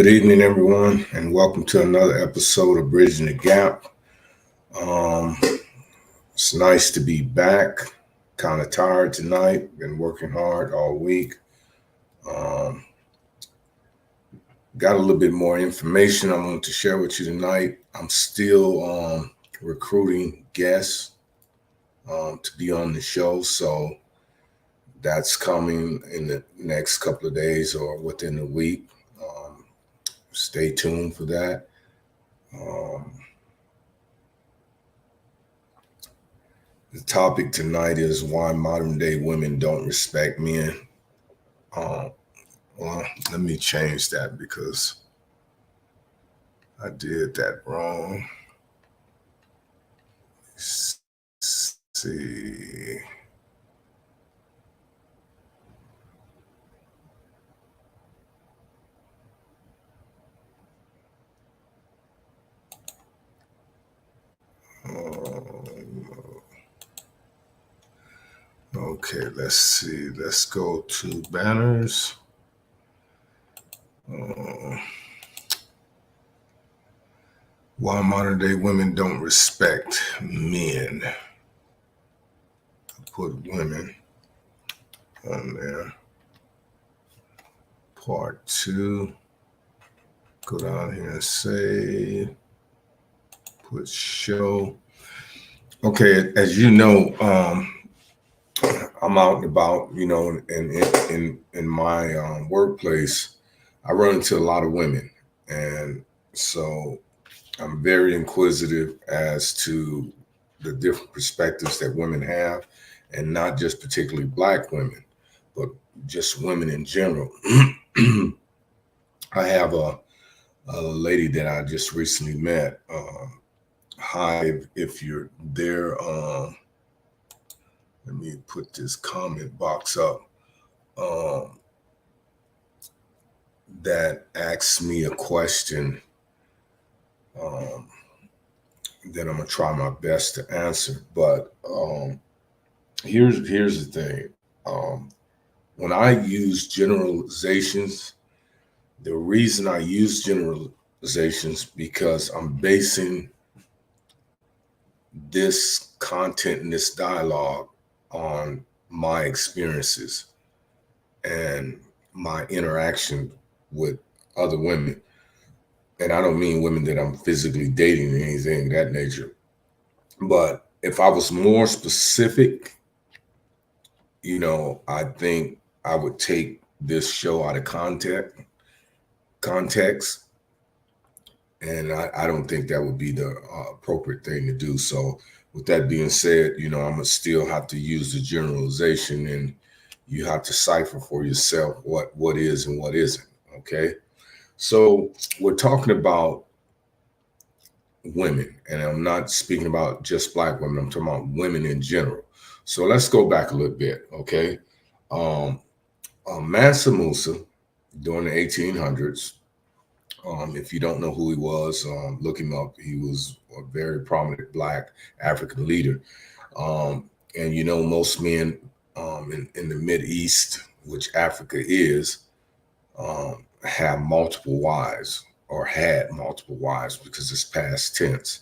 Good evening, everyone, and welcome to another episode of Bridging the Gap. Um, it's nice to be back. Kind of tired tonight. Been working hard all week. Um, got a little bit more information I want to share with you tonight. I'm still recruiting guests to be on the show, so that's coming in the next couple of days or within the week. Stay tuned for that. The topic tonight is why modern day women don't respect men. Well, let me change that because I did that wrong. Let's see. Okay, let's see. Let's go to banners. Why modern day women don't respect men. I put women on there. Part 2. Go down here and say, put show. Okay, as you know, I'm out and about, in my workplace, I run into a lot of women. And so I'm very inquisitive as to the different perspectives that women have, and not just particularly Black women, but just women in general. I have a lady that I just recently met. Hi, if you're there, let me put this comment box up. That asks me a question that I'm gonna try my best to answer. But here's the thing. When I use generalizations, the reason I use generalizations because I'm basing this content and this dialogue on my experiences and my interaction with other women. And I don't mean women that I'm physically dating or anything of that nature. But if I was more specific, I think I would take this show out of context. And I don't think that would be the appropriate thing to do. So with that being said, I'm going to still have to use the generalization, and you have to cipher for yourself what is and what isn't, okay? So we're talking about women, and I'm not speaking about just Black women. I'm talking about women in general. So let's go back a little bit, okay? Mansa Musa, during the 1800s, if you don't know who he was, look him up. He was a very prominent Black African leader. And most men in the Mideast, which Africa is, have multiple wives or had multiple wives because it's past tense.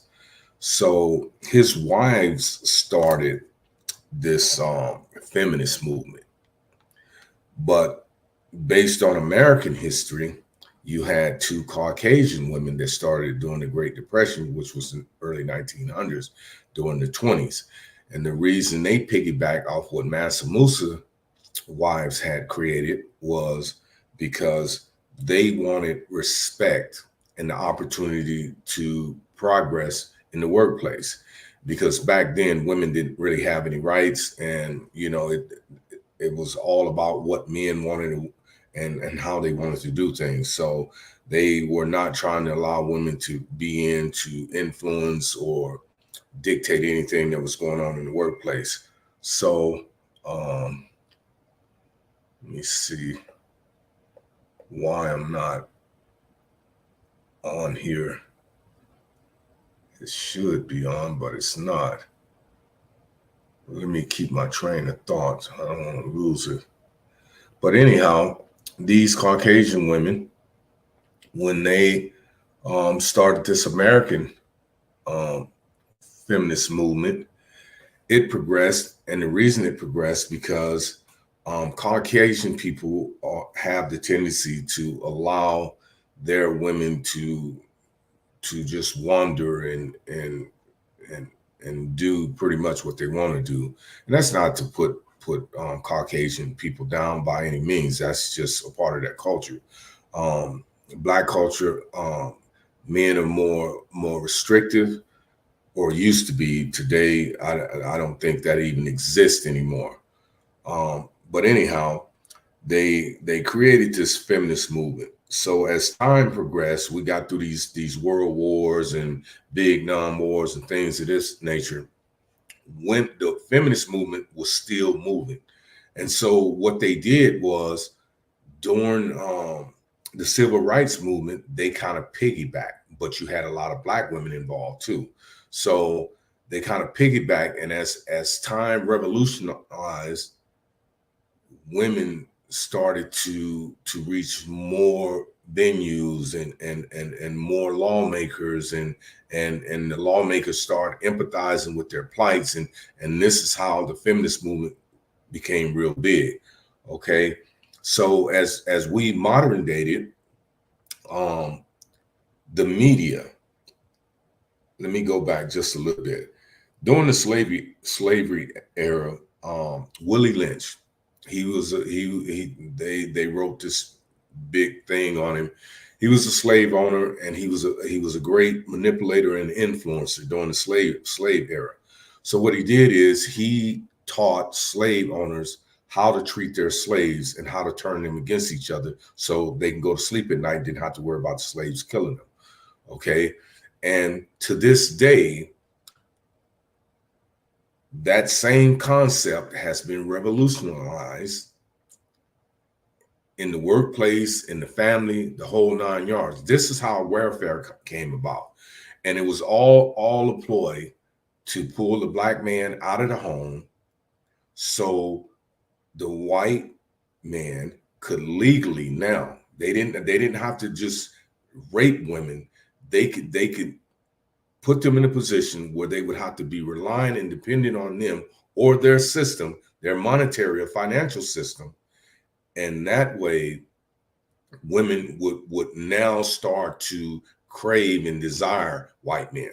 So his wives started this feminist movement. But based on American history, you had two Caucasian women that started during the Great Depression, which was in the early 1900s, during the 20s. And the reason they piggyback off what Mansa Musa wives had created was because they wanted respect and the opportunity to progress in the workplace. Because back then, women didn't really have any rights, and it was all about what men wanted to, and how they wanted to do things. So they were not trying to allow women to be in to influence or dictate anything that was going on in the workplace. So let me see why I'm not on here. It should be on, but it's not. Let me keep my train of thought. I don't want to lose it. But anyhow, these Caucasian women when they started this American um, feminist movement, it progressed, and the reason it progressed because Caucasian people have the tendency to allow their women to just wander and and do pretty much what they want to do. And that's not to put Caucasian people down by any means. That's just a part of that culture. Um, Black culture, men are more restrictive, or used to be. Today, I don't think that even exists anymore. But anyhow, they created this feminist movement. So as time progressed, we got through these world wars and Vietnam wars and things of this nature. When the feminist movement was still moving, and so what they did was during the civil rights movement, they kind of piggybacked, but you had a lot of Black women involved too. So they kind of piggyback, and as time revolutionized, women started to reach more venues and more lawmakers, and the lawmakers started empathizing with their plights, and this is how the feminist movement became real big. Okay, so as we modern dated, um the media, let me go back just a little bit. During the slavery era, Willie Lynch, he was they wrote this big thing on him. He was a slave owner, and he was a great manipulator and influencer during the slave era. So what he did is he taught slave owners how to treat their slaves and how to turn them against each other so they can go to sleep at night, didn't have to worry about the slaves killing them. Okay. And to this day, that same concept has been revolutionized in the workplace, in the family, the whole 9 yards. This is how welfare came about. And it was all a ploy to pull the Black man out of the home so the white man could legally, now they didn't have to just rape women. They could put them in a position where they would have to be relying and dependent on them or their system, their monetary or financial system. And that way, women would now start to crave and desire white men.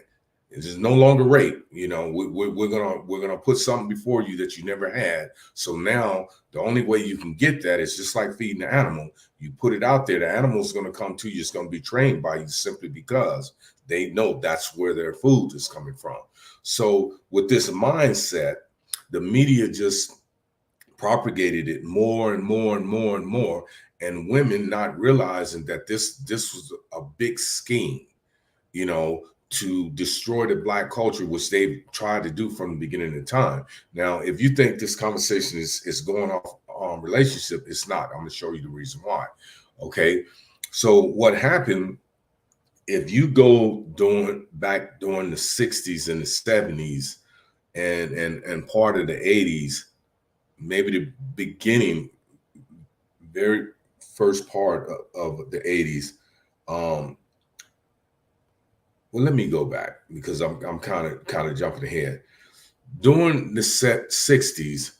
It's no longer rape. We're gonna put something before you that you never had. So now the only way you can get that is just like feeding the animal. You put it out there, the animal's gonna come to you. It's gonna be trained by you simply because they know that's where their food is coming from. So with this mindset, the media just propagated it more and more and more and more, and women not realizing that this was a big scheme, you know, to destroy the Black culture, which they've tried to do from the beginning of time. Now, if you think this conversation is going off on relationship, it's not. I'm going to show you the reason why. Okay, so what happened? If you go back during the 60s and the 70s and part of the 80s, maybe the beginning, very first part of the 80s. Well, let me go back because I'm kind of jumping ahead. During the 60s,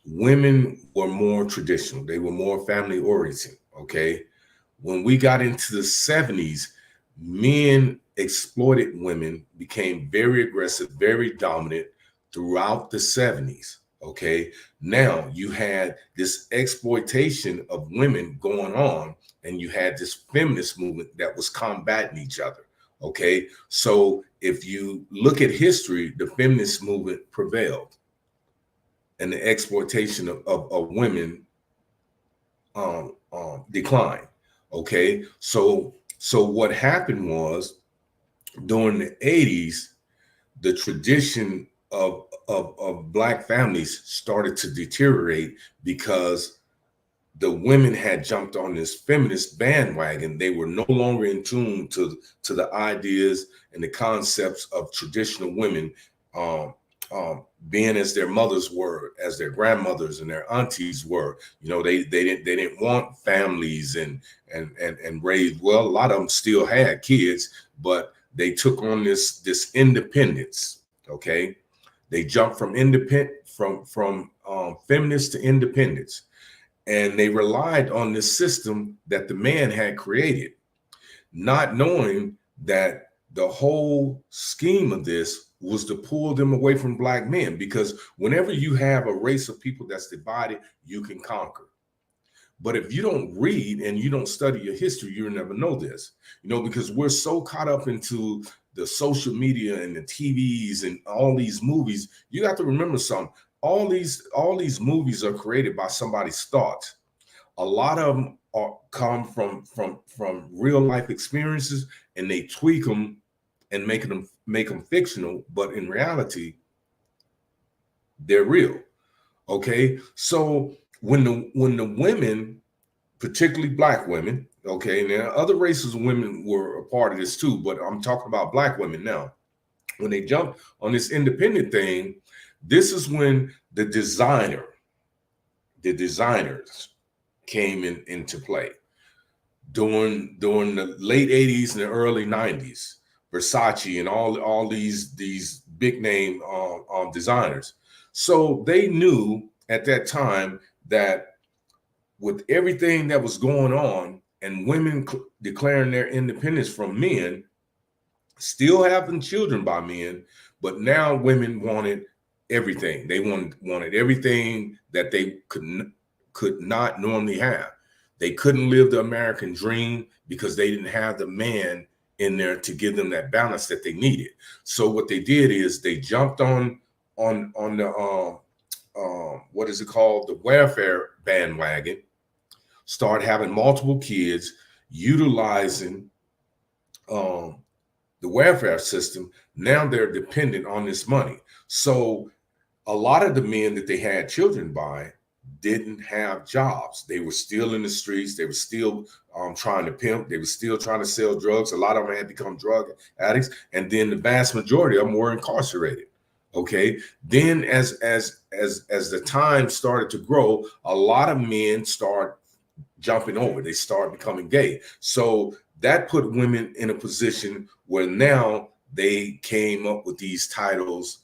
women were more traditional. They were more family oriented. Okay. When we got into the 70s, men exploited women, became very aggressive, very dominant throughout the 70s. Okay. Now you had this exploitation of women going on, and you had this feminist movement that was combating each other. Okay. So if you look at history, the feminist movement prevailed, and the exploitation of women declined. Okay. So what happened was during the 80s, the tradition of Black families started to deteriorate because the women had jumped on this feminist bandwagon. They were no longer in tune to the ideas and the concepts of traditional women, being as their mothers were, as their grandmothers and their aunties were. You know, they didn't want families and raise. Well, a lot of them still had kids, but they took on this independence. Okay, they jumped from feminist to independence, and they relied on this system that the man had created, not knowing that the whole scheme of this was to pull them away from black men. Because whenever you have a race of people that's divided, you can conquer. But if you don't read and you don't study your history, you'll never know this. You know, because we're so caught up into the social media and the TVs and all these movies. You have to remember something. All these movies are created by somebody's thoughts. A lot of them come from real life experiences, and they tweak them and make them fictional, but in reality they're real. Okay, so when the women, particularly black women, okay, now other races of women were a part of this too, but I'm talking about black women now. When they jumped on this independent thing, this is when the designers came into play during the late 80s and the early 90s. Versace and all these big name designers. So they knew at that time that with everything that was going on and women declaring their independence from men, still having children by men, but now women wanted everything. They wanted everything that they could not normally have. They couldn't live the American dream because they didn't have the man in there to give them that balance that they needed. So what they did is they jumped on the what is it called, the welfare bandwagon, start having multiple kids, utilizing the welfare system. Now they're dependent on this money. So a lot of the men that they had children by didn't have jobs. They were still in the streets. They were still trying to pimp. They were still trying to sell drugs. A lot of them had become drug addicts, and then the vast majority of them were incarcerated. Okay. Then as the time started to grow, a lot of men start jumping over. They start becoming gay. So that put women in a position where now they came up with these titles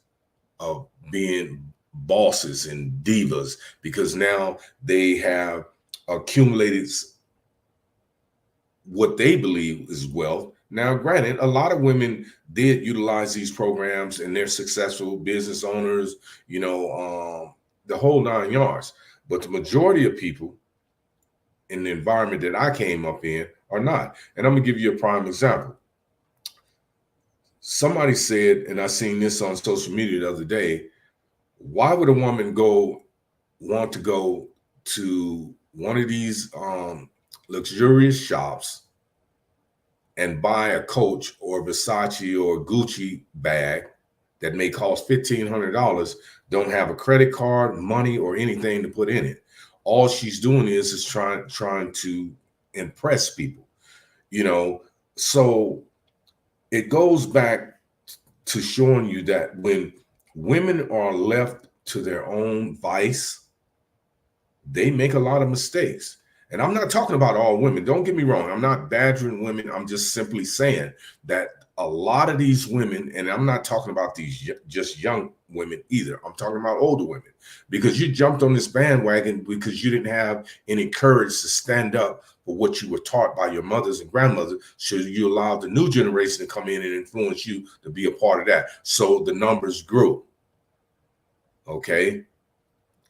of being bosses and divas, because now they have accumulated what they believe is wealth. Now, granted, a lot of women did utilize these programs and they're successful business owners, you know, the whole 9 yards. But the majority of people in the environment that I came up in are not. And I'm gonna give you a prime example. Somebody said, and I seen this on social media the other day, why would a woman want to go to one of these luxurious shops and buy a Coach or Versace or Gucci bag that may cost $1,500, don't have a credit card, money, or anything to put in it? All she's doing is trying to impress people, you know. So it goes back to showing you that when women are left to their own vice, they make a lot of mistakes. And I'm not talking about all women. Don't get me wrong. I'm not badgering women. I'm just simply saying that a lot of these women, and I'm not talking about these just young women either. I'm talking about older women, because you jumped on this bandwagon because you didn't have any courage to stand up for what you were taught by your mothers and grandmothers. So you allowed the new generation to come in and influence you to be a part of that. So the numbers grew. Okay.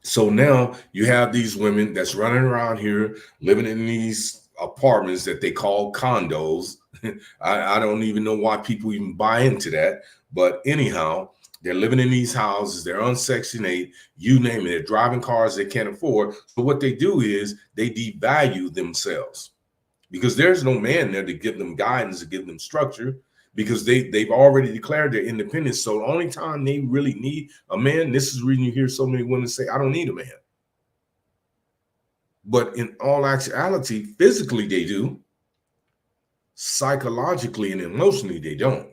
So now you have these women that's running around here living in these apartments that they call condos. I don't even know why people even buy into that. But anyhow, they're living in these houses. They're on Section 8, you name it. They're driving cars they can't afford. So what they do is they devalue themselves, because there's no man there to give them guidance, to give them structure, because they've already declared their independence. So the only time they really need a man, this is the reason you hear so many women say, I don't need a man. But in all actuality, physically they do. Psychologically and emotionally they don't.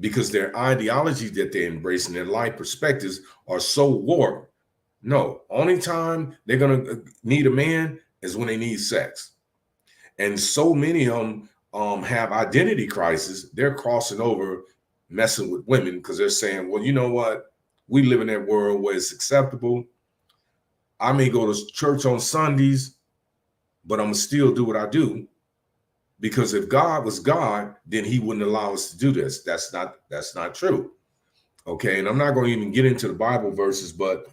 because their ideology that they embrace and their life perspectives are so warped. No, only time they're going to need a man is when they need sex. And so many of them have identity crisis. They're crossing over, messing with women because they're saying, well, you know what? We live in that world where it's acceptable. I may go to church on Sundays, but I'm going to still do what I do. Because if God was God, then he wouldn't allow us to do this. That's not true. Okay. And I'm not going to even get into the Bible verses, but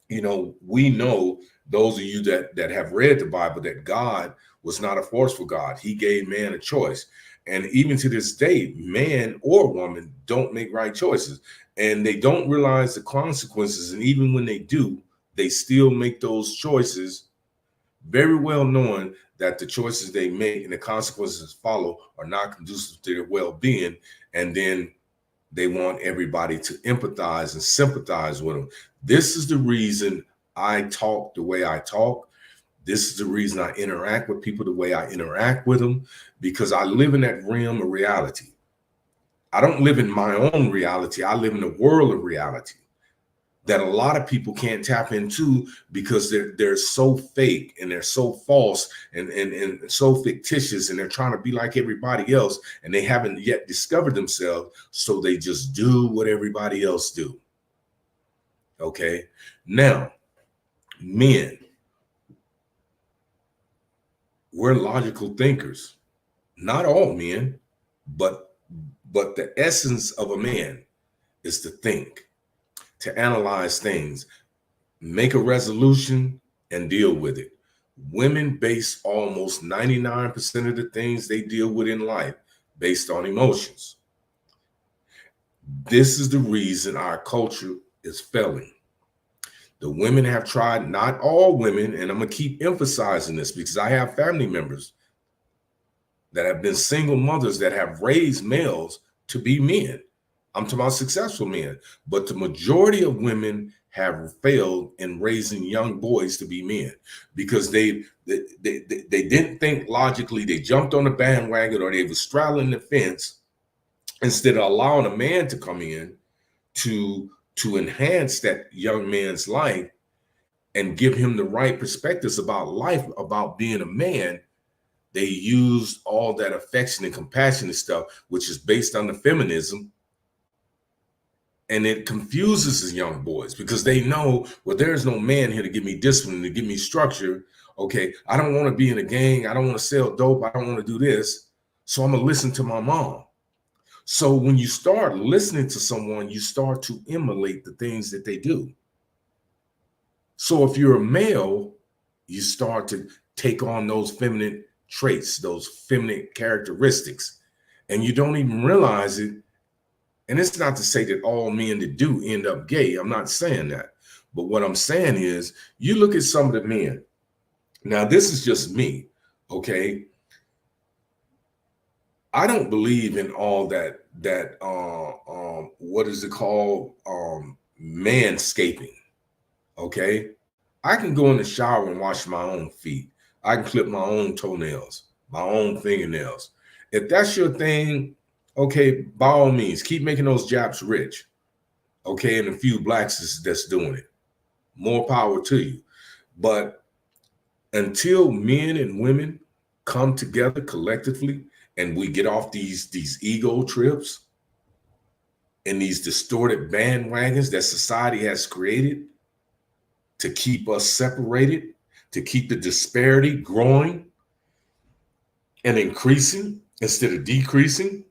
we know, those of you that have read the Bible, that God was not a forceful God. He gave man a choice. And even to this day, man or woman don't make right choices, and they don't realize the consequences. And even when they do, they still make those choices, very well knowing that the choices they make and the consequences follow are not conducive to their well-being. And then they want everybody to empathize and sympathize with them. This is the reason I talk the way I talk. This is the reason I interact with people the way I interact with them, because I live in that realm of reality. I don't live in my own reality. I live in the world of reality that a lot of people can't tap into, because they're so fake and they're so false and so fictitious, and they're trying to be like everybody else, and they haven't yet discovered themselves, so they just do what everybody else do. Okay, now, men, we're logical thinkers. Not all men, but the essence of a man is to think, to analyze things, make a resolution, and deal with it. Women base almost 99% of the things they deal with in life based on emotions. This is the reason our culture is failing. The women have tried, not all women, and I'm going to keep emphasizing this because I have family members that have been single mothers that have raised males to be men. I'm talking about successful men, but the majority of women have failed in raising young boys to be men, because they didn't think logically. They jumped on the bandwagon, or they were straddling the fence, instead of allowing a man to come in to enhance that young man's life and give him the right perspectives about life, about being a man. They used all that affection and compassion and stuff, which is based on the feminism. And it confuses the young boys, because they know, well, there's no man here to give me discipline, to give me structure. Okay, I don't want to be in a gang. I don't want to sell dope. I don't want to do this. So I'm going to listen to my mom. So when you start listening to someone, you start to emulate the things that they do. So if you're a male, you start to take on those feminine traits, those feminine characteristics, and you don't even realize it. And it's not to say that all men that do end up gay. I'm not saying that. But what I'm saying is, you look at some of the men. Now, this is just me, okay? I don't believe in all that what is it called? Manscaping, okay? I can go in the shower and wash my own feet. I can clip my own toenails, my own fingernails. If that's your thing, okay, by all means, keep making those Japs rich. Okay, and a few blacks that's doing it. More power to you. But until men and women come together collectively and we get off these ego trips and these distorted bandwagons that society has created to keep us separated, to keep the disparity growing and increasing instead of decreasing.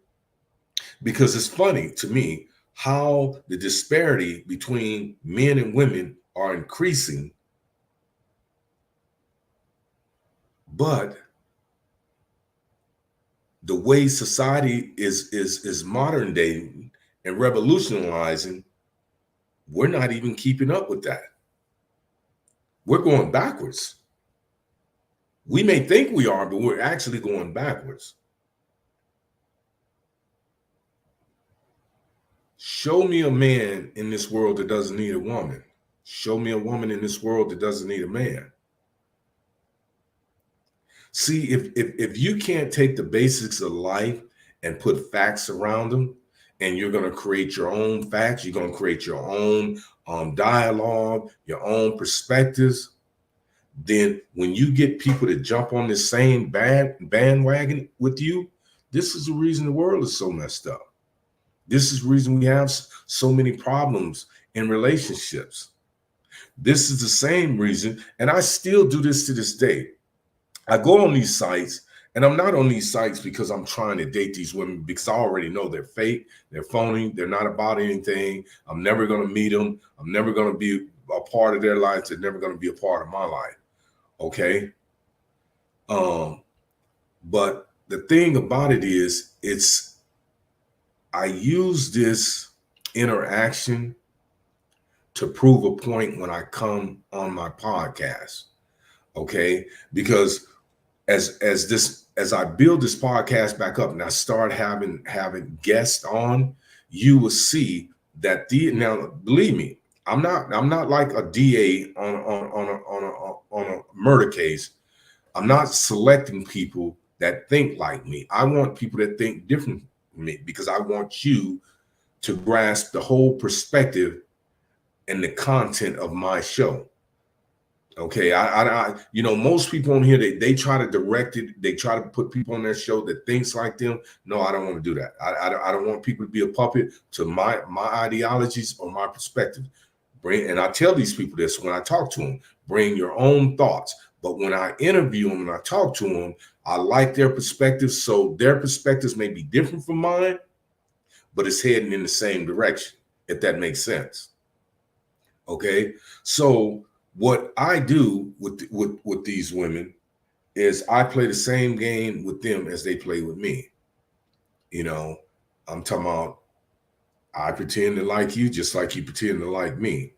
Because it's funny to me how the disparity between men and women are increasing, but the way society is modern day and revolutionizing, we're not even keeping up with that. We're going backwards. We may think we are, but we're actually going backwards. Show me a man in this world that doesn't need a woman. Show me a woman in this world that doesn't need a man. See, if you can't take the basics of life and put facts around them and you're going to create your own facts. You're going to create your own dialogue, your own perspectives. Then when you get people to jump on this same bandwagon with you, this is the reason the world is so messed up. This is the reason we have so many problems in relationships. This is the same reason, and I still do this to this day. I go on these sites, and I'm not on these sites because I'm trying to date these women, because I already know they're fake, they're phony, they're not about anything. I'm never going to meet them. I'm never going to be a part of their lives. They're never going to be a part of my life. Okay. But the thing about it is, I use this interaction to prove a point when I come on my podcast. Okay. Because as I build this podcast back up and I start having guests on, you will see that now believe me, I'm not like a DA on a murder case. I'm not selecting people that think like me. I want people that think different from me, because I want you to grasp the whole perspective and the content of my show. Okay, most people on here, they try to direct it. They try to put people on their show that thinks like them. No, I don't want to do that. I don't want people to be a puppet to my ideologies or my perspective. And I tell these people this when I talk to them: bring your own thoughts. But when I interview them and I talk to them, I like their perspectives. So their perspectives may be different from mine, but it's heading in the same direction, if that makes sense. Okay, so what I do with these women is I play the same game with them as they play with me. I'm talking about, I pretend to like you just like you pretend to like me.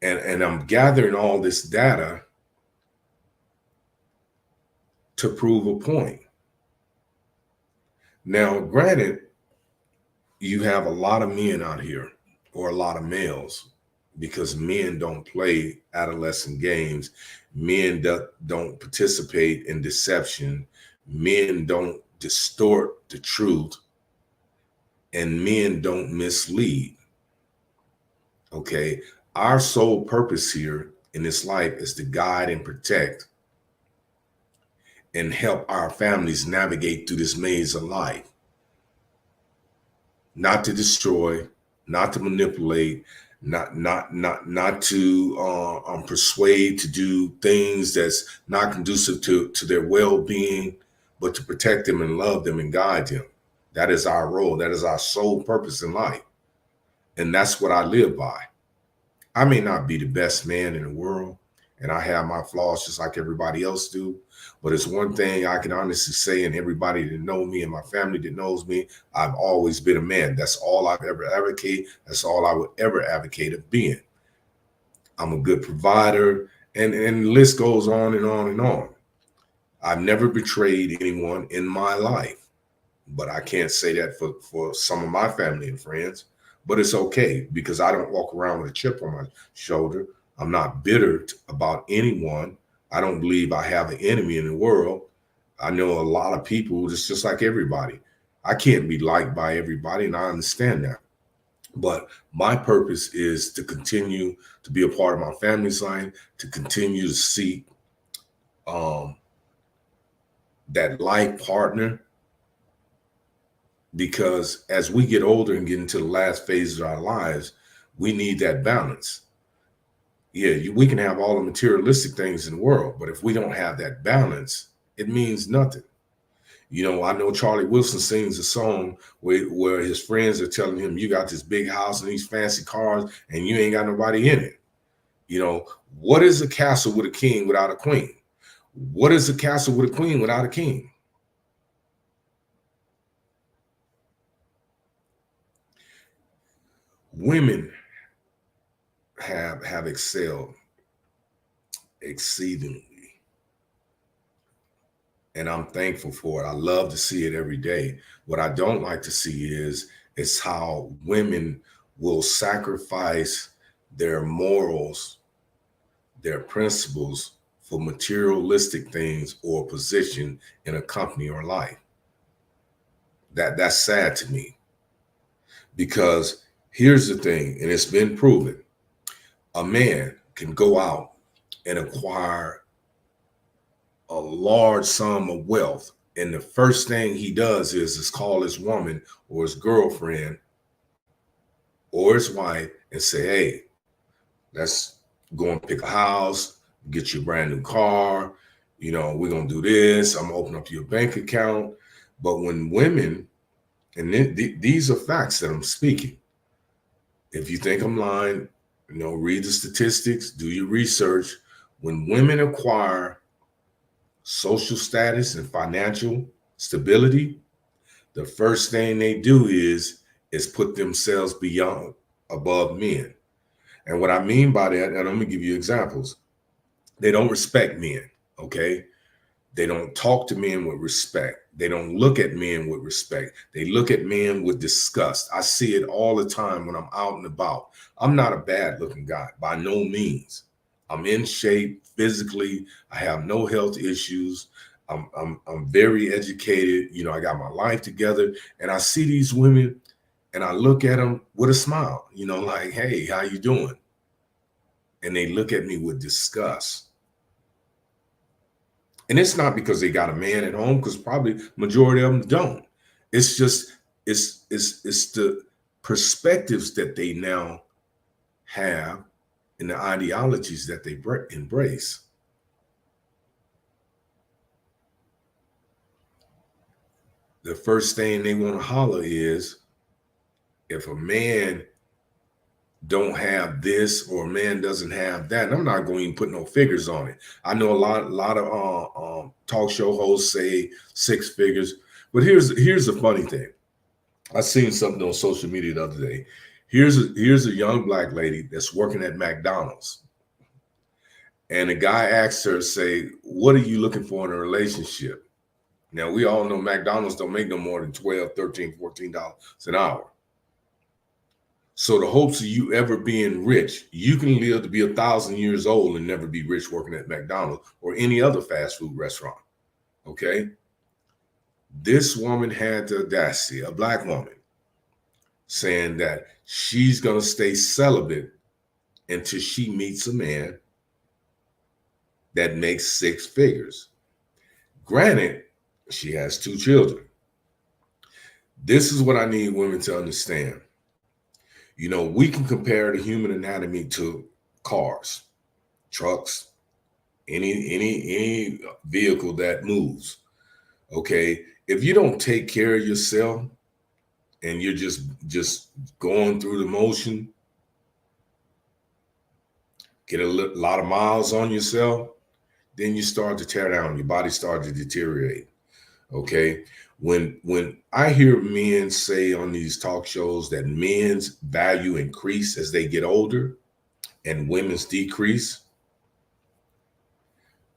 And I'm gathering all this data to prove a point. Now, granted, you have a lot of men out here, or a lot of males, because men don't play adolescent games. Men don't participate in deception. Men don't distort the truth. And men don't mislead. Okay. Our sole purpose here in this life is to guide and protect and help our families navigate through this maze of life. Not to destroy, not to manipulate, not to persuade to do things that's not conducive to their well-being, but to protect them and love them and guide them. That is our role. That is our sole purpose in life. And that's what I live by. I may not be the best man in the world, and I have my flaws just like everybody else do. But it's one thing I can honestly say, and everybody that knows me and my family that knows me, I've always been a man. That's all I've ever advocated. That's all I would ever advocate of being. I'm a good provider, and the list goes on and on and on. I've never betrayed anyone in my life, but I can't say that for some of my family and friends. But it's okay, because I don't walk around with a chip on my shoulder. I'm not bitter about anyone. I don't believe I have an enemy in the world. I know a lot of people, it's just like everybody. I can't be liked by everybody, and I understand that. But my purpose is to continue to be a part of my family's life, to continue to seek that life partner. Because as we get older and get into the last phases of our lives, we need that balance. Yeah, we can have all the materialistic things in the world, but if we don't have that balance, it means nothing. I know Charlie Wilson sings a song where his friends are telling him, you got this big house and these fancy cars and you ain't got nobody in it. What is a castle with a king without a queen? What is a castle with a queen without a king? Women have excelled exceedingly, and I'm thankful for it. I love to see it every day. What I don't like to see is how women will sacrifice their morals, their principles, for materialistic things or position in a company or life. That's sad to me. Because here's the thing, and it's been proven, a man can go out and acquire a large sum of wealth, and the first thing he does is call his woman or his girlfriend or his wife and say, hey, let's go and pick a house, get you a brand new car, we're gonna do this, I'm gonna open up your bank account. But when women, and these are facts that I'm speaking, if you think I'm lying, read the statistics, do your research. When women acquire social status and financial stability, the first thing they do is put themselves beyond above men. And what I mean by that, and I'm gonna give you examples. They don't respect men, okay? They don't talk to men with respect. They don't look at men with respect. They look at men with disgust. I see it all the time when I'm out and about. I'm not a bad looking guy, by no means. I'm in shape physically. I have no health issues. I'm very educated. I got my life together. And I see these women and I look at them with a smile, like, hey, how you doing? And they look at me with disgust. And it's not because they got a man at home, because probably majority of them don't. It's just, it's the perspectives that they now have and the ideologies that they embrace. The first thing they want to holler is, if a man don't have this or a man doesn't have that, and I'm not going to put no figures on it. I know a lot of talk show hosts say 6 figures, but here's the funny thing. I seen something on social media the other day. Here's a young black lady that's working at McDonald's, and a guy asked her, say, what are you looking for in a relationship? Now, we all know McDonald's don't make no more than $12, $13, $14 an hour. So the hopes of you ever being rich, you can live to be 1,000 years old and never be rich working at McDonald's or any other fast food restaurant, okay? This woman had the audacity, a black woman, saying that she's going to stay celibate until she meets a man that makes 6 figures. Granted, she has 2 children. This is what I need women to understand. We can compare the human anatomy to cars, trucks, any vehicle that moves. Okay, if you don't take care of yourself and you're just going through the motion, get a lot of miles on yourself, then you start to tear down. Your body starts to deteriorate. Okay. When I hear men say on these talk shows that men's value increase as they get older and women's decrease,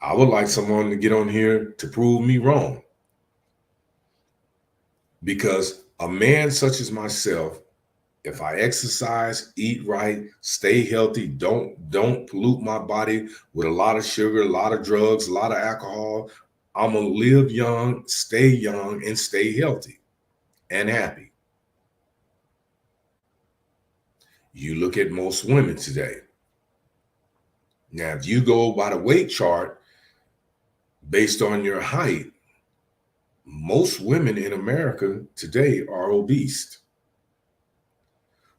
I would like someone to get on here to prove me wrong. Because a man such as myself, if I exercise, eat right, stay healthy, don't pollute my body with a lot of sugar, a lot of drugs, a lot of alcohol, I'm gonna live young, and stay healthy and happy. You look at most women today. Now, if you go by the weight chart based on your height, most women in America today are obese.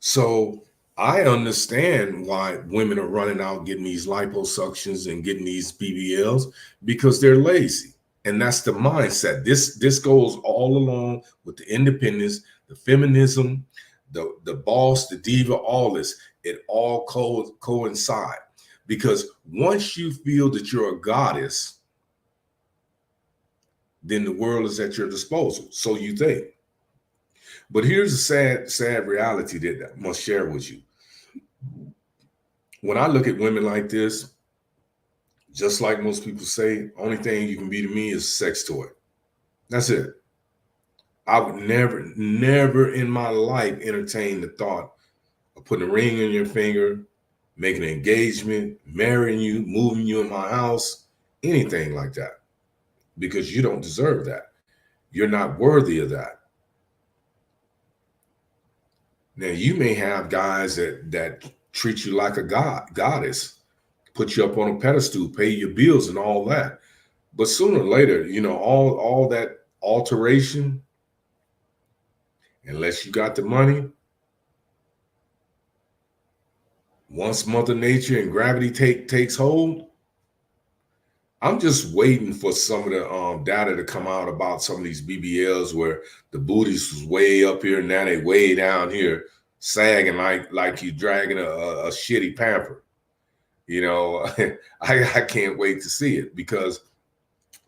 So I understand why women are running out getting these liposuctions and getting these BBLs, because they're lazy. And that's the mindset. This goes all along with the independence, the feminism, the boss, the diva, all this. It all coincide. Because once you feel that you're a goddess, then the world is at your disposal. So you think. But here's a sad reality that I must share with you. When I look at women like this, just like most people say, only thing you can be to me is a sex toy. That's it. I would never in my life entertain the thought of putting a ring on your finger, making an engagement, marrying you, moving you in my house, anything like that, because you don't deserve that. You're not worthy of that. Now you may have guys that treat you like a goddess, put you up on a pedestal, pay your bills and all that. But sooner or later, all that alteration, unless you got the money, once Mother Nature and gravity takes hold, I'm just waiting for some of the data to come out about some of these BBLs where the booties was way up here, now they way down here, sagging like you dragging a shitty pamper. I can't wait to see it, because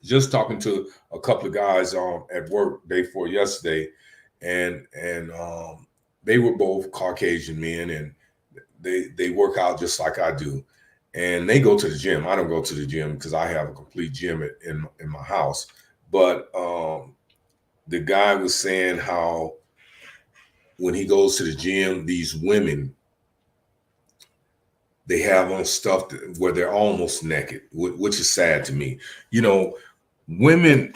just talking to a couple of guys at work day before yesterday, and they were both Caucasian men, and they work out just like I do, and they go to the gym. I don't go to the gym because I have a complete gym in my house. But the guy was saying how when he goes to the gym, these women, they have on stuff where they're almost naked, which is sad to me. Women,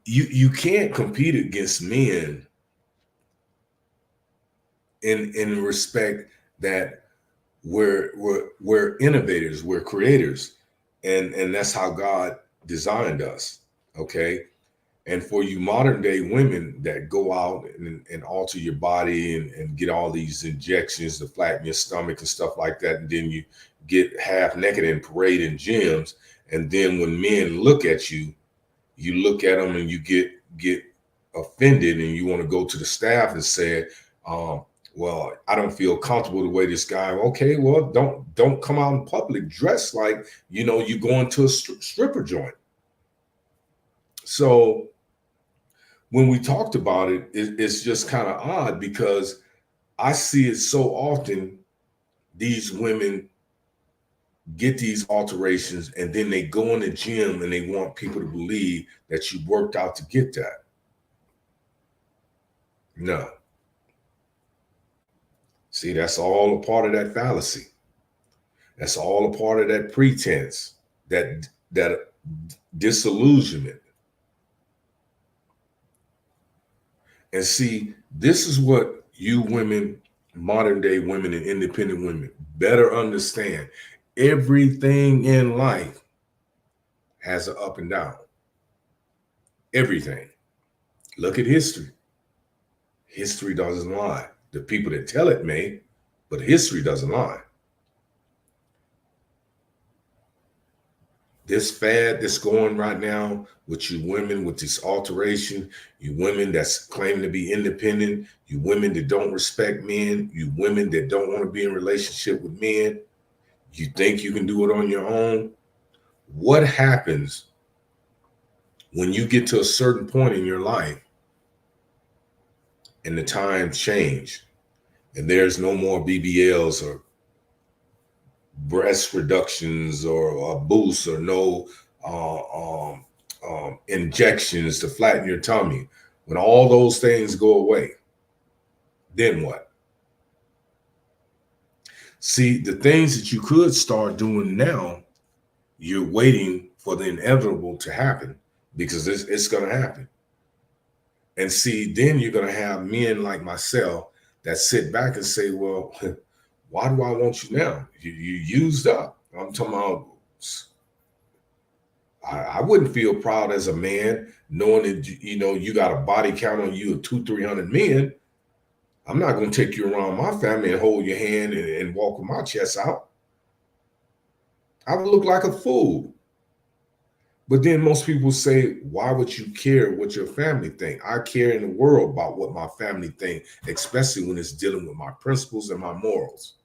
you can't compete against men in respect that we're innovators, we're creators, and that's how God designed us. Okay. And for you modern day women that go out and alter your body and get all these injections to flatten your stomach and stuff like that, and then you get half naked and parade in gyms, and then when men look at you, you look at them and you get offended, and you want to go to the staff and say, well, I don't feel comfortable the way this guy. Okay, well, don't come out in public dressed like you going to a stripper joint. So when we talked about it, it's just kind of odd, because I see it so often. These women get these alterations, and then they go in the gym and they want people to believe that you worked out to get that. No. See, that's all a part of that fallacy. That's all a part of that pretense, that disillusionment. And see, this is what you women, modern day women and independent women, better understand. Everything in life has an up and down. Everything. Look at history. History doesn't lie. The people that tell it may, but history doesn't lie. This fad that's going right now with you women with this alteration, you women that's claiming to be independent, you women that don't respect men, you women that don't want to be in relationship with men, you think you can do it on your own. What happens when you get to a certain point in your life and the times change and there's no more BBLs or breast reductions or boosts or no injections to flatten your tummy? When all those things go away, then what? See, the things that you could start doing now, you're waiting for the inevitable to happen, because it's going to happen. And see, then you're going to have men like myself that sit back and say, well, why do I want you now? You used up. I'm talking about, I wouldn't feel proud as a man knowing that, you got a body count on you of 200-300 men. I'm not going to take you around my family and hold your hand and walk with my chest out. I would look like a fool. But then most people say, why would you care what your family think? I care in the world about what my family think, especially when it's dealing with my principles and my morals.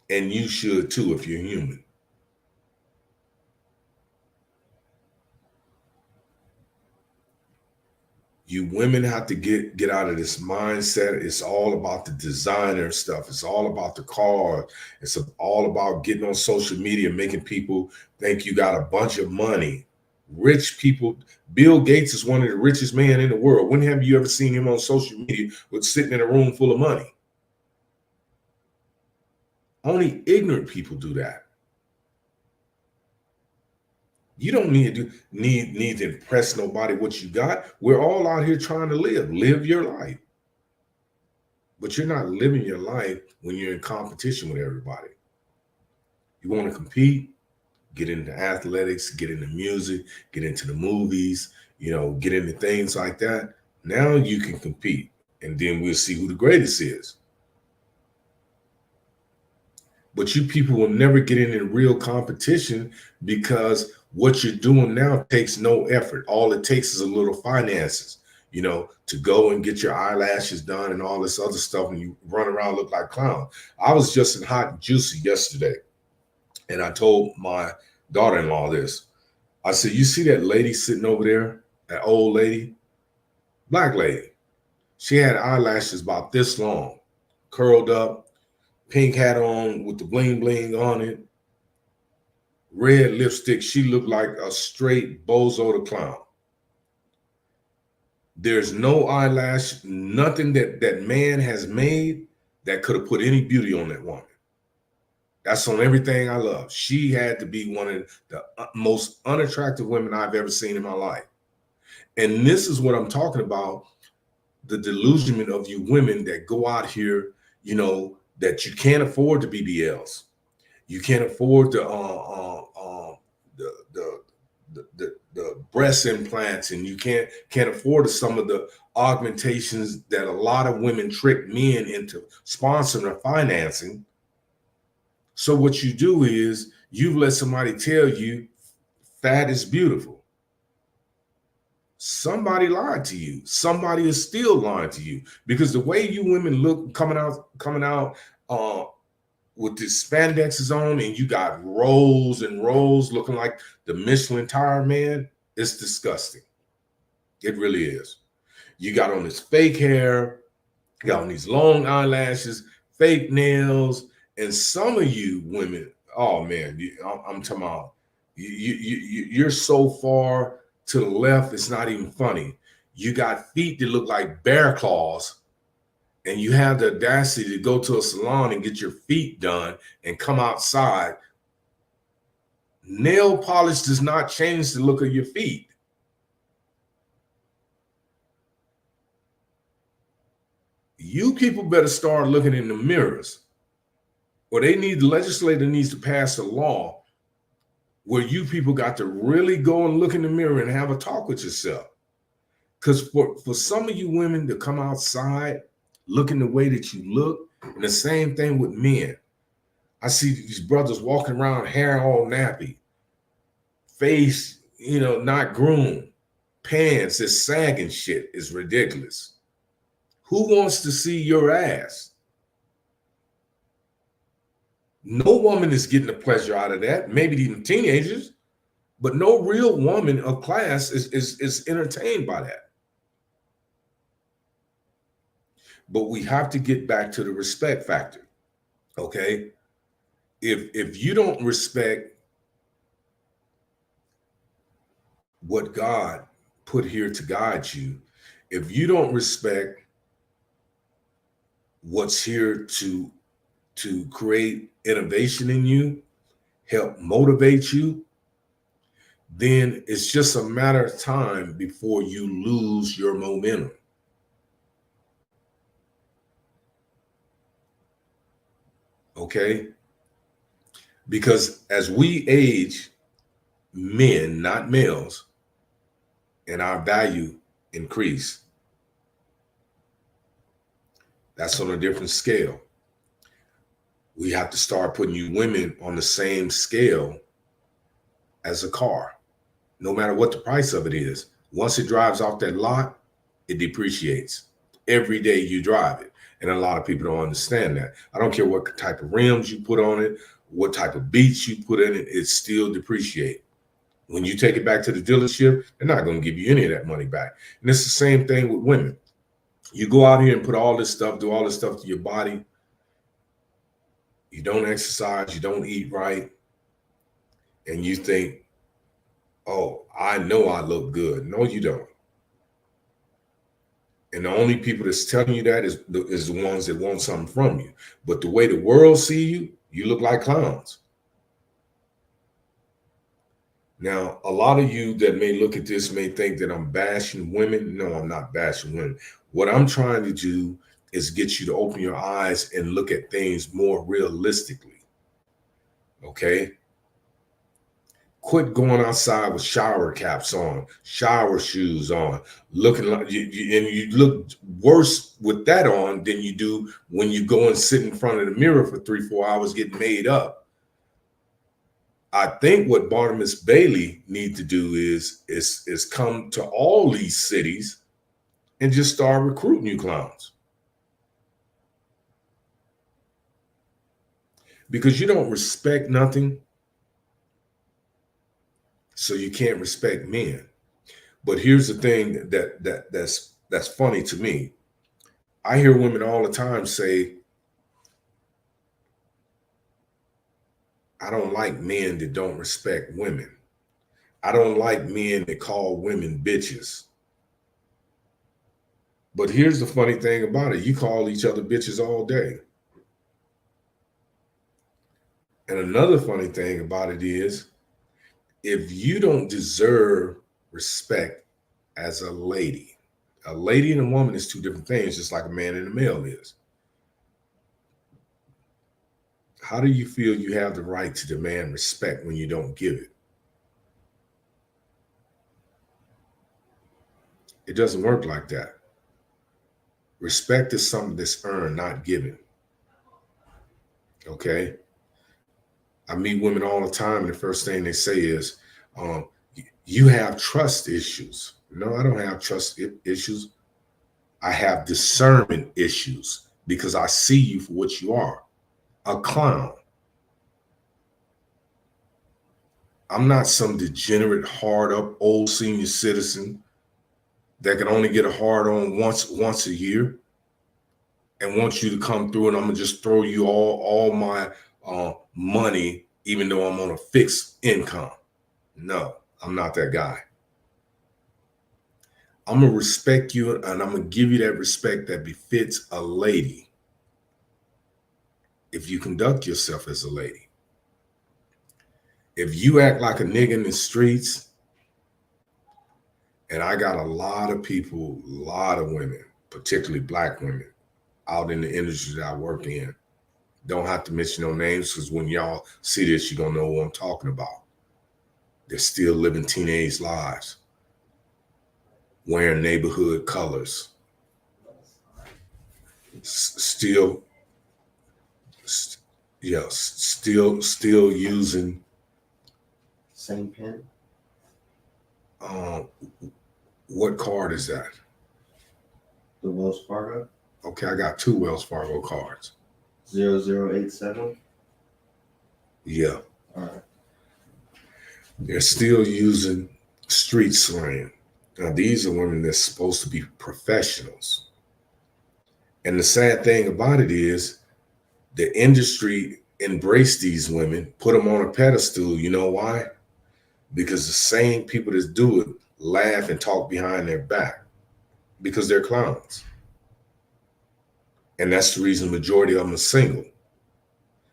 And you should too if you're human. You women have to get out of this mindset. It's all about the designer stuff. It's all about the car. It's all about getting on social media, making people think you got a bunch of money. Rich people. Bill Gates is one of the richest men in the world. When have you ever seen him on social media with sitting in a room full of money? Only ignorant people do that. You don't need to impress nobody what you got. We're all out here trying to live your life. But you're not living your life when you're in competition with everybody. You want to compete, get into athletics, get into music, get into the movies, get into things like that. Now you can compete, and then we'll see who the greatest is. But you people will never get into real competition because what you're doing now takes no effort. All it takes is a little finances, to go and get your eyelashes done and all this other stuff, and you run around look like clown. I was just in Hot and Juicy yesterday, and I told my daughter-in-law this. I said, you see that lady sitting over there, that old lady, black lady? She had eyelashes about this long, curled up, pink hat on with the bling bling on it, red lipstick. She looked like a straight bozo the clown. There's no eyelash, nothing that man has made that could have put any beauty on that woman. That's on everything I love. She had to be one of the most unattractive women I've ever seen in my life. And this is what I'm talking about, the delusionment of you women that go out here, that you can't afford the BBLs. You can't afford the breast implants, and you can't afford some of the augmentations that a lot of women trick men into sponsoring or financing. So what you do is you let somebody tell you fat is beautiful. Somebody lied to you. Somebody is still lying to you, because the way you women look coming out with the spandexes on, and you got rolls and rolls looking like the Michelin tire man, it's disgusting. It really is. You got on this fake hair, you got on these long eyelashes, fake nails, and some of you women, oh man, I'm talking about, you're so far to the left, it's not even funny. You got feet that look like bear claws, and you have the audacity to go to a salon and get your feet done and come outside. Nail polish does not change the look of your feet. You people better start looking in the mirrors, or the legislator needs to pass a law where you people got to really go and look in the mirror and have a talk with yourself. Because for some of you women to come outside looking the way that you look, and the same thing with men. I see these brothers walking around, hair all nappy, face, not groomed, pants that's sagging shit is ridiculous. Who wants to see your ass? No woman is getting a pleasure out of that. Maybe even teenagers, but no real woman of class is entertained by that. But we have to get back to the respect factor. Okay? If you don't respect what God put here to guide you, if you don't respect what's here to create innovation in you, help motivate you, then it's just a matter of time before you lose your momentum. Okay? Because as we age, men, not males, and our value increase, that's on a different scale. We have to start putting you women on the same scale as a car, no matter what the price of it is. Once it drives off that lot, it depreciates. Every day you drive it. And a lot of people don't understand that. I don't care what type of rims you put on it, what type of beats you put in it, it still depreciates. When you take it back to the dealership, they're not going to give you any of that money back. And it's the same thing with women. You go out here and put all this stuff, do all this stuff to your body. You don't exercise, you don't eat right, and you think, oh, I know I look good. No, you don't. And the only people that's telling you that is the ones that want something from you. But the way the world see you, you look like clowns. Now, a lot of you that may look at this may think that I'm bashing women. No, I'm not bashing women. What I'm trying to do is get you to open your eyes and look at things more realistically. Okay? Quit going outside with shower caps on, shower shoes on, looking like and you look worse with that on than you do when you go and sit in front of the mirror for 3-4 hours getting made up. I think what Barnabas Bailey need to do is come to all these cities and just start recruiting you clowns. Because you don't respect nothing, so you can't respect men. But here's the thing that's funny to me. I hear women all the time say, I don't like men that don't respect women. I don't like men that call women bitches. But here's the funny thing about it. You call each other bitches all day. And another funny thing about it is, if you don't deserve respect as a lady and a woman is two different things, just like a man and a male is. How do you feel you have the right to demand respect when you don't give it? It doesn't work like that. Respect is something that's earned, not given. Okay? I meet women all the time, and the first thing they say is, you have trust issues. No, I don't have trust issues. I have discernment issues because I see you for what you are, a clown. I'm not some degenerate, hard up old senior citizen that can only get a hard on once a year and want you to come through, and I'm gonna just throw you all my money, even though I'm on a fixed income. No, I'm not that guy. I'm gonna respect you, and I'm gonna give you that respect that befits a lady if you conduct yourself as a lady. If you act like a nigga in the streets, and I got a lot of people, a lot of women, particularly black women, out in the industry that I work in. Don't have to mention no names, because when y'all see this, you're gonna know what I'm talking about. They're still living teenage lives, wearing neighborhood colors, still using same pen. What card is that? The Wells Fargo. Okay, I got 2 Wells Fargo cards. 0087. Yeah. All right. They're still using street slang. Now, these are women that's supposed to be professionals. And the sad thing about it is, the industry embraced these women, put them on a pedestal. You know why? Because the same people that do it laugh and talk behind their back because they're clowns. And that's the reason the majority of them are single,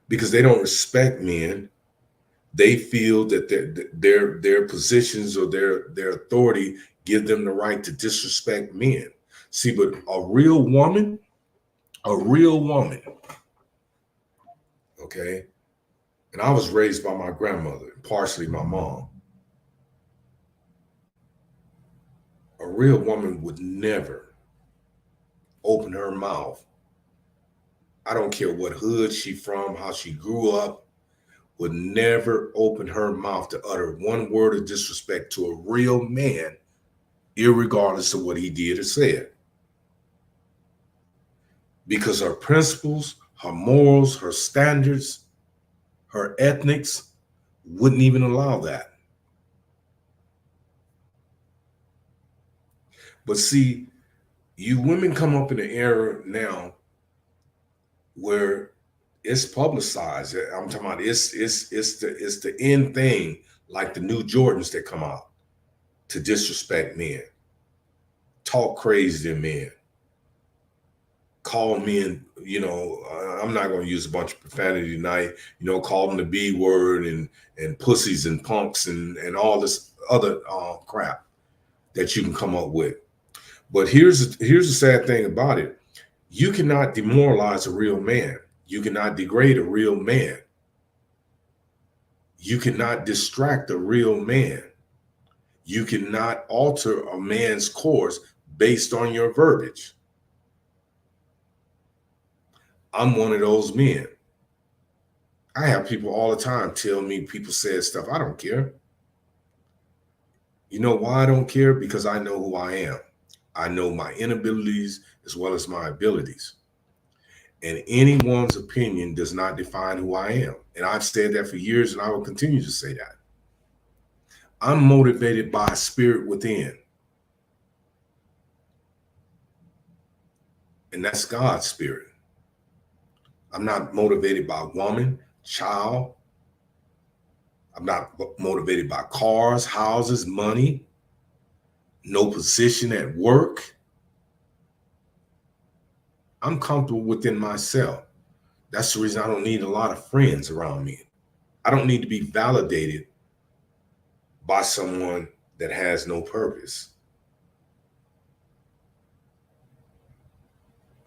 because they don't respect men. They feel that their positions or their authority give them the right to disrespect men. See, but a real woman, okay, and I was raised by my grandmother, partially my mom. A real woman would never open her mouth. I don't care what hood she from, how she grew up, would never open her mouth to utter one word of disrespect to a real man, irregardless of what he did or said. Because her principles, her morals, her standards, her ethics wouldn't even allow that. But see, you women come up in an era now where it's publicized. I'm talking about it's the end thing, like the new Jordans that come out, to disrespect men, talk crazy to men, call men, I'm not going to use a bunch of profanity tonight, call them the B word and pussies and punks and all this other crap that you can come up with. But here's the sad thing about it. You cannot demoralize a real man. You cannot degrade a real man. You cannot distract a real man. You cannot alter a man's course based on your verbiage. I'm one of those men. I have people all the time tell me people said stuff. I don't care. You know why I don't care? Because I know who I am. I know my inabilities as well as my abilities. And anyone's opinion does not define who I am. And I've said that for years, and I will continue to say that. I'm motivated by a spirit within. And that's God's spirit. I'm not motivated by woman, child. I'm not motivated by cars, houses, money, no position at work. I'm comfortable within myself. That's the reason I don't need a lot of friends around me. I don't need to be validated by someone that has no purpose.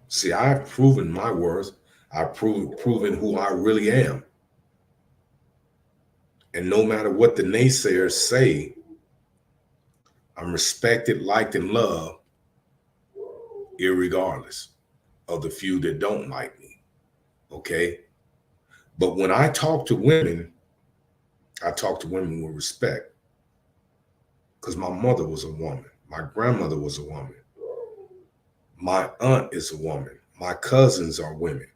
See, I've proven my worth. I've proven who I really am. And no matter what the naysayers say, I'm respected, liked, and loved, irregardless of the few that don't like me. Okay? But when I talk to women, I talk to women with respect. Because my mother was a woman. My grandmother was a woman. My aunt is a woman. My cousins are women.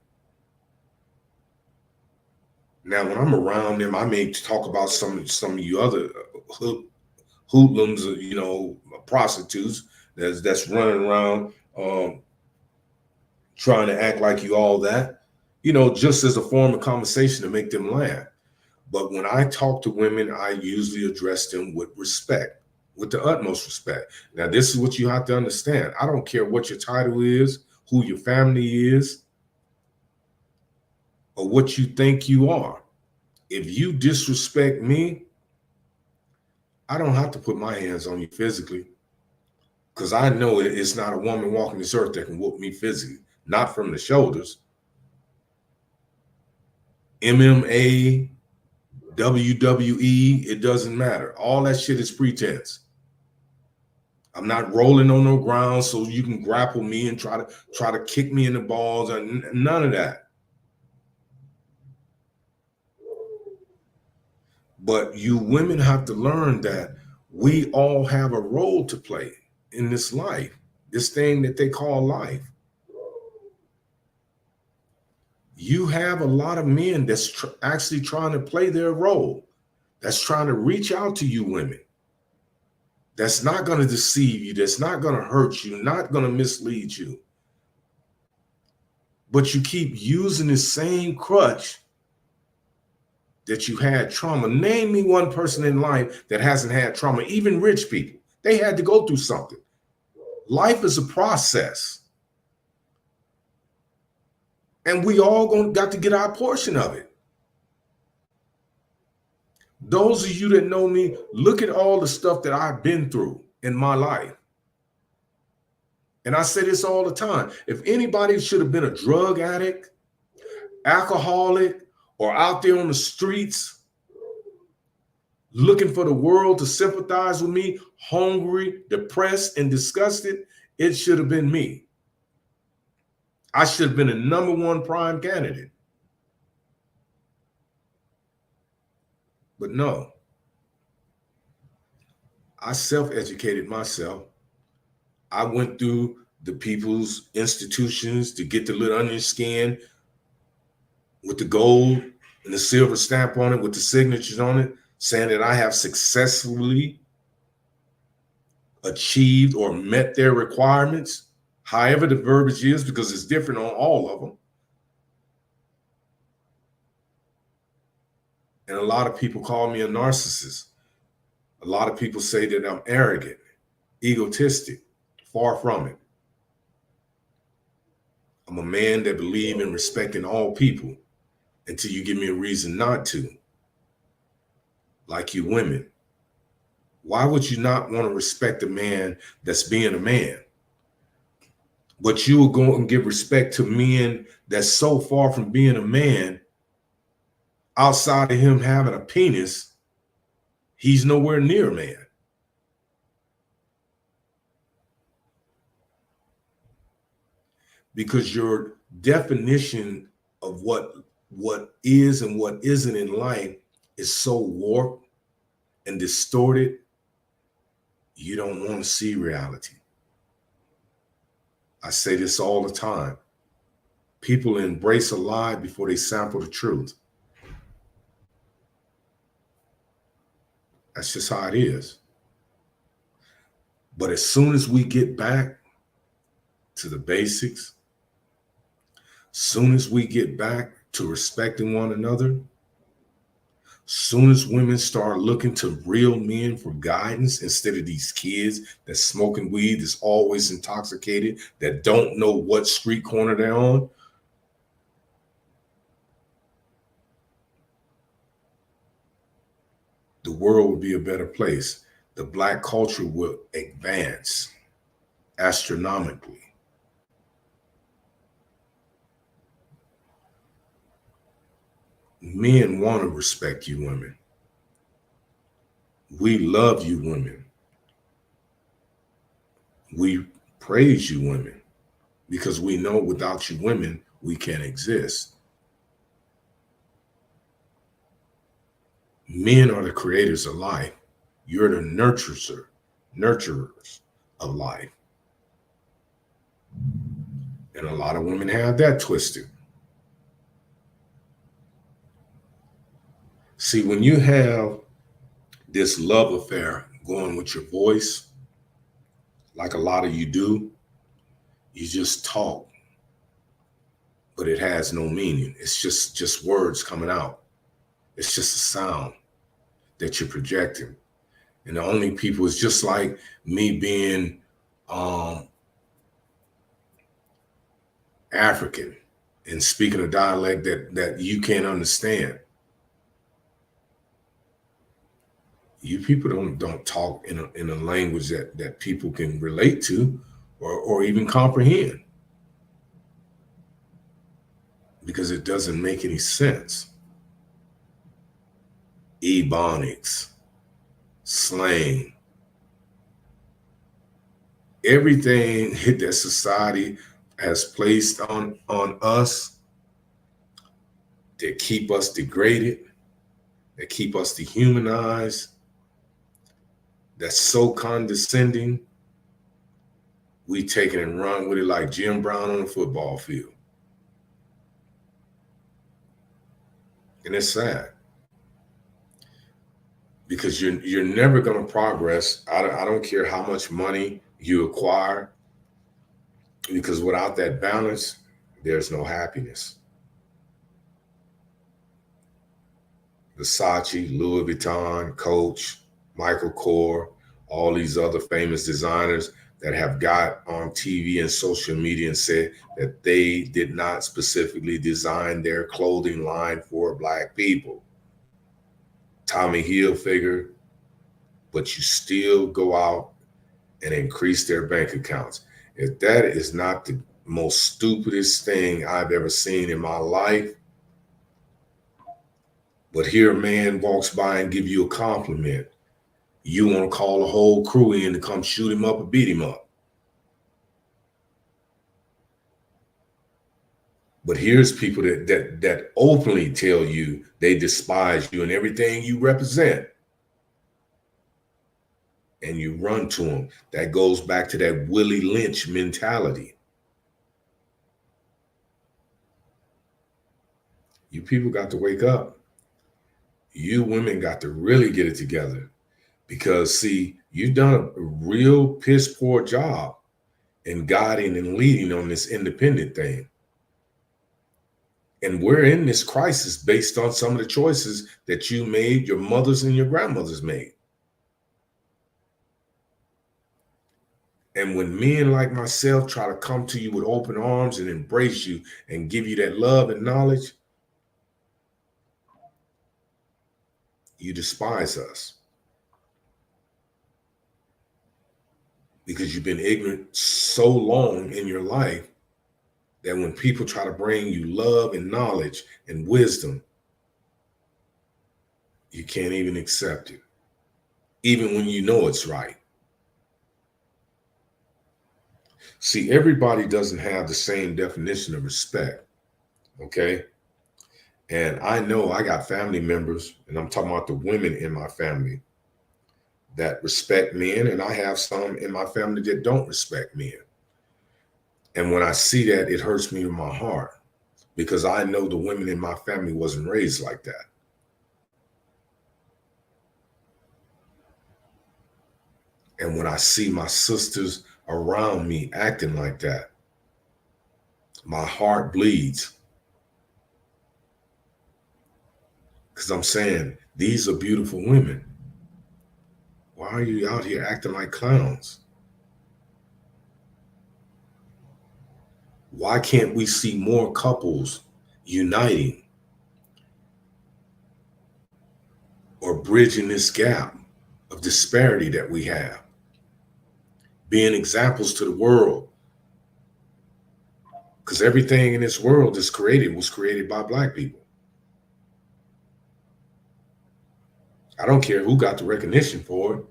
Now, when I'm around them, I may talk about some of you other hoodlums, prostitutes that's running around trying to act like you all that, just as a form of conversation to make them laugh. But when I talk to women, I usually address them with respect, with the utmost respect. Now, this is what you have to understand. I don't care what your title is, who your family is, or what you think you are. If you disrespect me, I don't have to put my hands on you physically, because I know it's not a woman walking this earth that can whoop me physically, not from the shoulders. MMA, WWE, it doesn't matter. All that shit is pretense. I'm not rolling on no ground so you can grapple me and try to kick me in the balls, and none of that. But you women have to learn that we all have a role to play in this life, this thing that they call life. You have a lot of men that's actually trying to play their role, that's trying to reach out to you women, that's not going to deceive you, that's not going to hurt you, not going to mislead you. But you keep using the same crutch that you had trauma. Name me one person in life that hasn't had trauma. Even rich people, they had to go through something. Life is a process. And we all got to get our portion of it. Those of you that know me, look at all the stuff that I've been through in my life. And I say this all the time. If anybody should have been a drug addict, alcoholic, or out there on the streets looking for the world to sympathize with me, hungry, depressed, and disgusted, it should have been me. I should have been a #1 prime candidate. But no. I self-educated myself. I went through the people's institutions to get the little onion skin with the gold and the silver stamp on it with the signatures on it, saying that I have successfully achieved or met their requirements, however the verbiage is, because it's different on all of them. And a lot of people call me a narcissist. A lot of people say that I'm arrogant, egotistic. Far from it. I'm a man that believes in respecting all people until you give me a reason not to. Like you women. Why would you not want to respect a man that's being a man? But you will go and give respect to men that's so far from being a man, outside of him having a penis, he's nowhere near a man. Because your definition of what is and what isn't in life is so warped and distorted, you don't want to see reality. I say this all the time. People embrace a lie before they sample the truth. That's just how it is. But as soon as we get back to the basics, soon as we get back to respecting one another, soon as women start looking to real men for guidance instead of these kids that's smoking weed, that's always intoxicated, that don't know what street corner they're on, the world would be a better place. The Black culture will advance astronomically. Men want to respect you women. We love you women. We praise you women because we know without you women, we can't exist. Men are the creators of life. You're the nurturers of life. And a lot of women have that twisted. See, when you have this love affair going with your voice, like a lot of you do, you just talk, but it has no meaning. It's just words coming out. It's just a sound that you're projecting. And the only people is just like me being African and speaking a dialect that you can't understand. You people don't talk in a language that people can relate to or even comprehend, because it doesn't make any sense. Ebonics, slang, everything that society has placed on us that keep us degraded, that keep us dehumanized, that's so condescending, we take it and run with it like Jim Brown on a football field. And it's sad. Because you're never going to progress. I don't care how much money you acquire, because without that balance, there's no happiness. Versace, Louis Vuitton, Coach, Michael Kors, all these other famous designers that have got on TV and social media and said that they did not specifically design their clothing line for Black people. Tommy Hilfiger, but you still go out and increase their bank accounts. If that is not the most stupidest thing I've ever seen in my life, but here a man walks by and give you a compliment, you want to call the whole crew in to come shoot him up or beat him up. But here's people that openly tell you they despise you and everything you represent, and you run to them. That goes back to that Willie Lynch mentality. You people got to wake up. You women got to really get it together, because see, you've done a real piss poor job in guiding and leading on this independent thing. And we're in this crisis based on some of the choices that you made, your mothers and your grandmothers made. And when men like myself try to come to you with open arms and embrace you and give you that love and knowledge, you despise us because you've been ignorant so long in your life that when people try to bring you love and knowledge and wisdom, you can't even accept it, even when you know it's right. See, everybody doesn't have the same definition of respect, okay? And I know I got family members, and I'm talking about the women in my family that respect men, and I have some in my family that don't respect men. And when I see that, it hurts me in my heart because I know the women in my family wasn't raised like that. And when I see my sisters around me acting like that, my heart bleeds because I'm saying, these are beautiful women. Why are you out here acting like clowns? Why can't we see more couples uniting or bridging this gap of disparity that we have, being examples to the world? Because everything in this world was created by Black people. I don't care who got the recognition for it.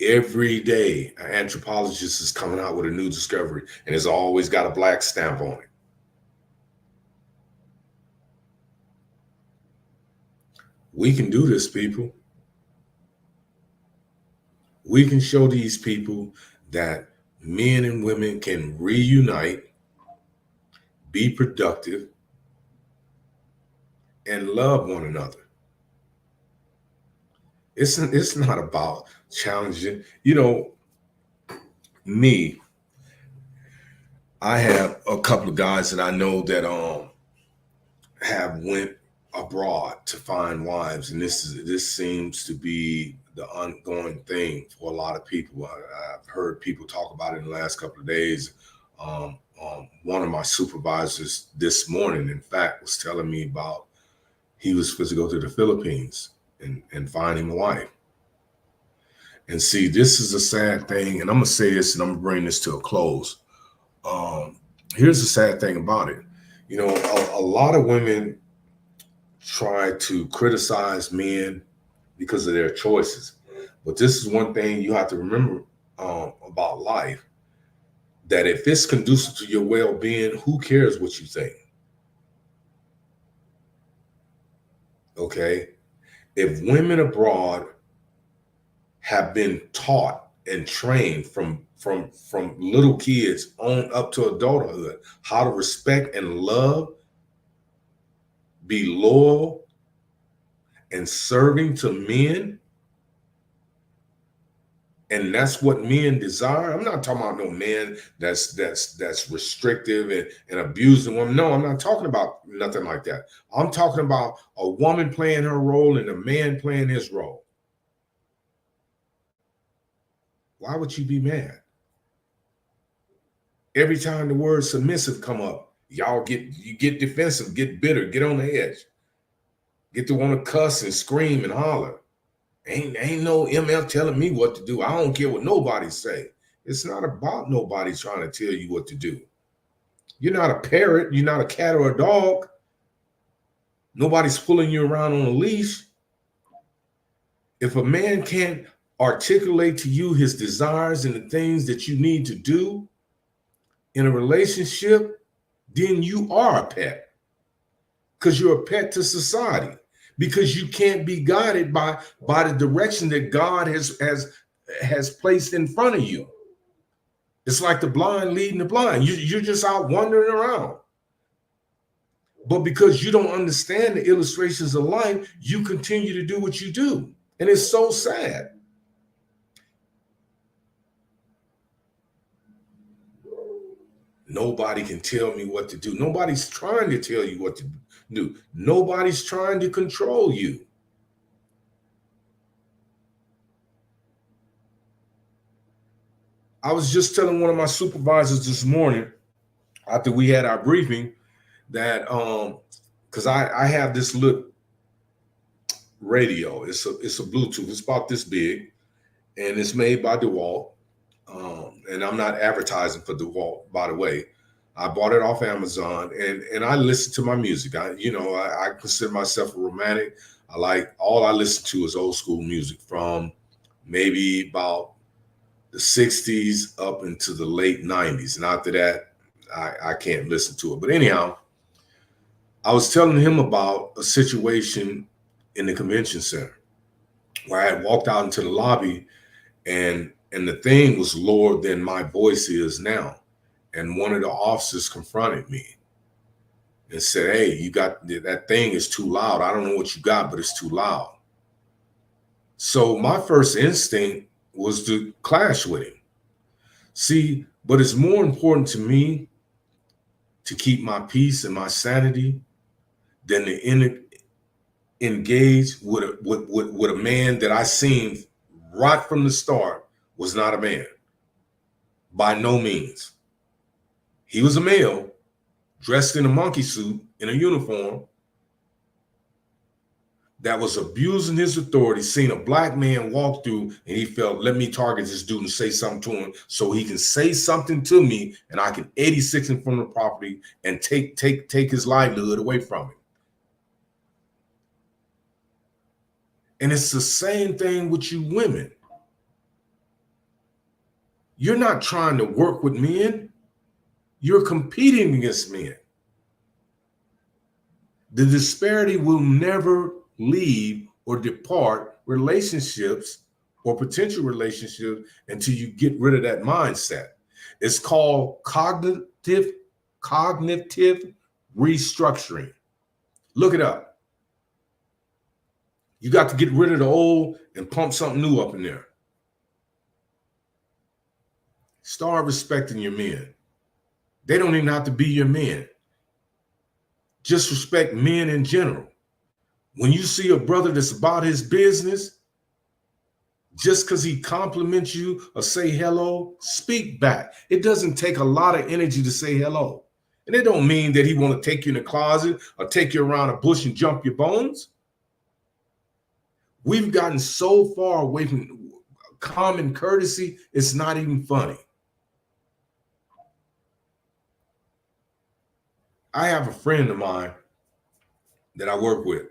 Every day, an anthropologist is coming out with a new discovery, and it's always got a Black stamp on it. We can do this, people. We can show these people that men and women can reunite, be productive, and love one another. It's not about challenging. You know, me, I have a couple of guys that I know that have went abroad to find wives, and this seems to be the ongoing thing for a lot of people. I've heard people talk about it in the last couple of days. One of my supervisors this morning, in fact, was telling me about he was supposed to go to the Philippines and find him a wife. And see, this is a sad thing, and I'm gonna say this, and I'm gonna bring this to a close. Here's the sad thing about it. You know, a lot of women try to criticize men because of their choices. But this is one thing you have to remember about life, that if it's conducive to your well-being, who cares what you think? Okay? If women abroad have been taught and trained from little kids on up to adulthood how to respect and love, be loyal, and serving to men, and that's what men desire. I'm not talking about no man that's restrictive and abusing women. No, I'm not talking about nothing like that. I'm talking about a woman playing her role and a man playing his role. Why would you be mad? Every time the word submissive come up, you get defensive, get bitter, get on the edge, get to want to cuss and scream and holler. Ain't no MF telling me what to do. I don't care what nobody say. It's not about nobody trying to tell you what to do. You're not a parrot. You're not a cat or a dog. Nobody's pulling you around on a leash. If a man can't articulate to you his desires and the things that you need to do in a relationship, then you are a pet, because you're a pet to society, because you can't be guided by the direction that God has placed in front of you. It's like the blind leading the blind. You're just out wandering around. But because you don't understand the illustrations of life, you continue to do what you do. And it's so sad. Nobody can tell me what to do. Nobody's trying to tell you what to do. Nobody's trying to control you. I was just telling one of my supervisors this morning after we had our briefing that because I have this little radio. It's a Bluetooth. It's about this big, and it's made by DeWalt. And I'm not advertising for DeWalt, by the way. I bought it off Amazon, and I listen to my music. I consider myself a romantic. I like all I listen to is old school music from maybe about the 60s up into the late 90s. And after that, I can't listen to it. But anyhow, I was telling him about a situation in the convention center where I had walked out into the lobby and the thing was lower than my voice is now. And one of the officers confronted me and said, "Hey, you got that thing is too loud. I don't know what you got, but it's too loud." So my first instinct was to clash with him. See, but it's more important to me to keep my peace and my sanity than to engage with a man that I seen right from the start was not a man. By no means. He was a male dressed in a monkey suit in a uniform that was abusing his authority, seen a black man walk through, and he felt, let me target this dude and say something to him so he can say something to me and I can 86 him from the property and take his livelihood away from him. And it's the same thing with you women. You're not trying to work with men. You're competing against men. The disparity will never leave or depart relationships or potential relationships until you get rid of that mindset. It's called cognitive restructuring. Look it up. You got to get rid of the old and pump something new up in there. Start respecting your men. They don't even have to be your men. Just respect men in general. When you see a brother that's about his business, just because he compliments you or say hello, speak back. It doesn't take a lot of energy to say hello. And it don't mean that he want to take you in the closet or take you around a bush and jump your bones. We've gotten so far away from common courtesy, it's not even funny. I have a friend of mine that I work with,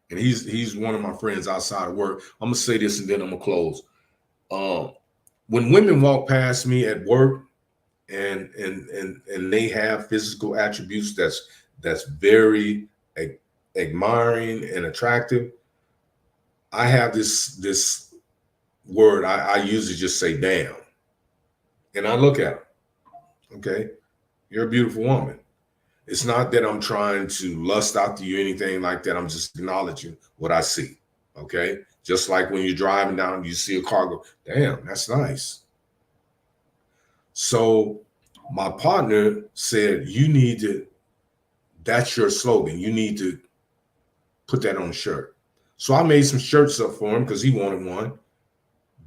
and he's one of my friends outside of work. I'm gonna say this and then I'm gonna close. When women walk past me at work and they have physical attributes that's very admiring and attractive, I have this word I usually just say damn, and I look at them. Okay, you're a beautiful woman. It's not that I'm trying to lust after you, anything like that. I'm just acknowledging what I see. Okay. Just like when you're driving down, you see a car go, damn, that's nice. So my partner said, you need to, that's your slogan. You need to put that on a shirt. So I made some shirts up for him because he wanted one.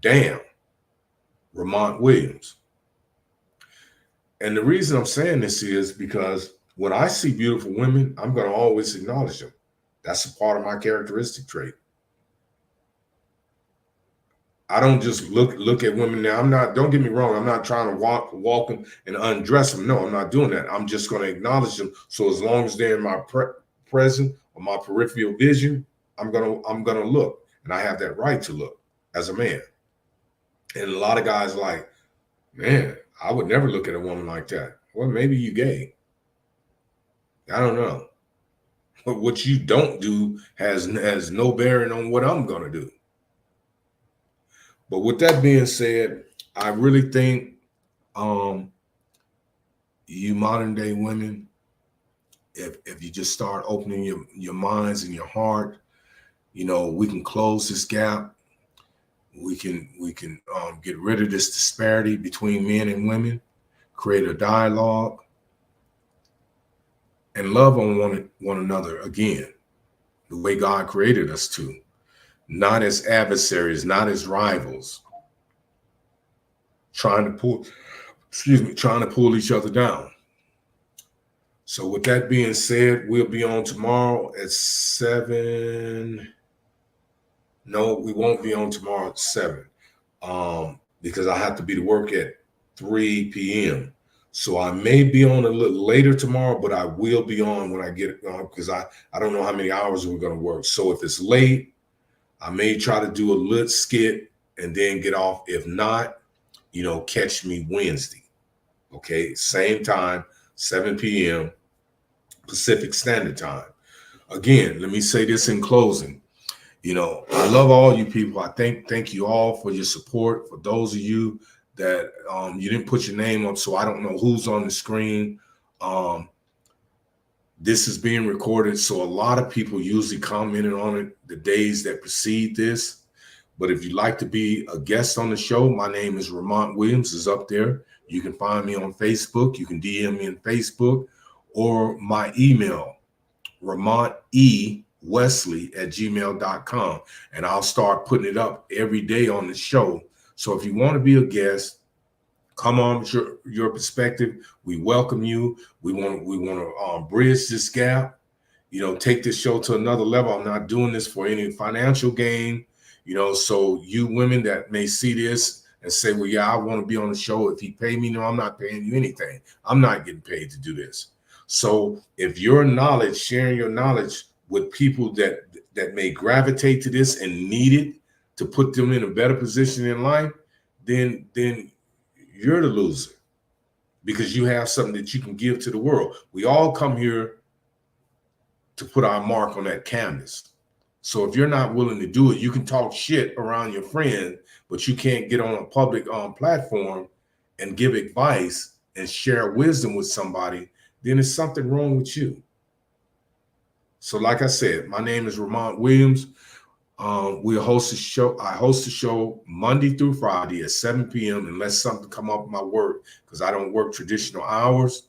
Damn, Ramont Williams. And the reason I'm saying this is because when I see beautiful women, I'm going to always acknowledge them. That's a part of my characteristic trait. I don't just look at women now. I'm not, don't get me wrong, I'm not trying to walk them and undress them. No, I'm not doing that. I'm just going to acknowledge them. So as long as they're in my present or my peripheral vision, I'm gonna look. And I have that right to look as a man. And a lot of guys are like, man, I would never look at a woman like that. Well, maybe you gay. I don't know. But what you don't do has no bearing on what I'm going to do. But with that being said, I really think you modern day women, if you just start opening your minds and your heart, we can close this gap. We can get rid of this disparity between men and women, create a dialogue, and love on one another again, the way God created us to, not as adversaries, not as rivals. trying to pull each other down. So with that being said, we'll be on tomorrow at 7. No, we won't be on tomorrow at 7. Because I have to be to work at 3 p.m. So I may be on a little later tomorrow, but I will be on when I get on because I don't know how many hours we're going to work. So if it's late, I may try to do a lit skit and then get off. If not, catch me Wednesday. Okay, same time, 7 p.m. Pacific Standard Time. Again, let me say this in closing. I love all you people. I thank you all for your support. For those of you that you didn't put your name up, so I don't know who's on the screen. This is being recorded, so a lot of people usually commented on it the days that precede this. But if you'd like to be a guest on the show, my name is Ramont Williams. Is up there. You can find me on Facebook. You can DM me on Facebook or my email, ramontewesley@gmail.com. And I'll start putting it up every day on the show. So if you want to be a guest, come on with your perspective. We welcome you. We want to bridge this gap, take this show to another level. I'm not doing this for any financial gain, so you women that may see this and say, well, yeah, I want to be on the show. If he paid me, no, I'm not paying you anything. I'm not getting paid to do this. So if your knowledge, sharing your knowledge with people that may gravitate to this and need it to put them in a better position in life, then you're the loser because you have something that you can give to the world. We all come here to put our mark on that canvas. So if you're not willing to do it, you can talk shit around your friend, but you can't get on a public platform and give advice and share wisdom with somebody, then there's something wrong with you. So like I said, my name is Ramont Williams. We host a show. I host a show Monday through Friday at 7 p.m. unless something come up with my work because I don't work traditional hours.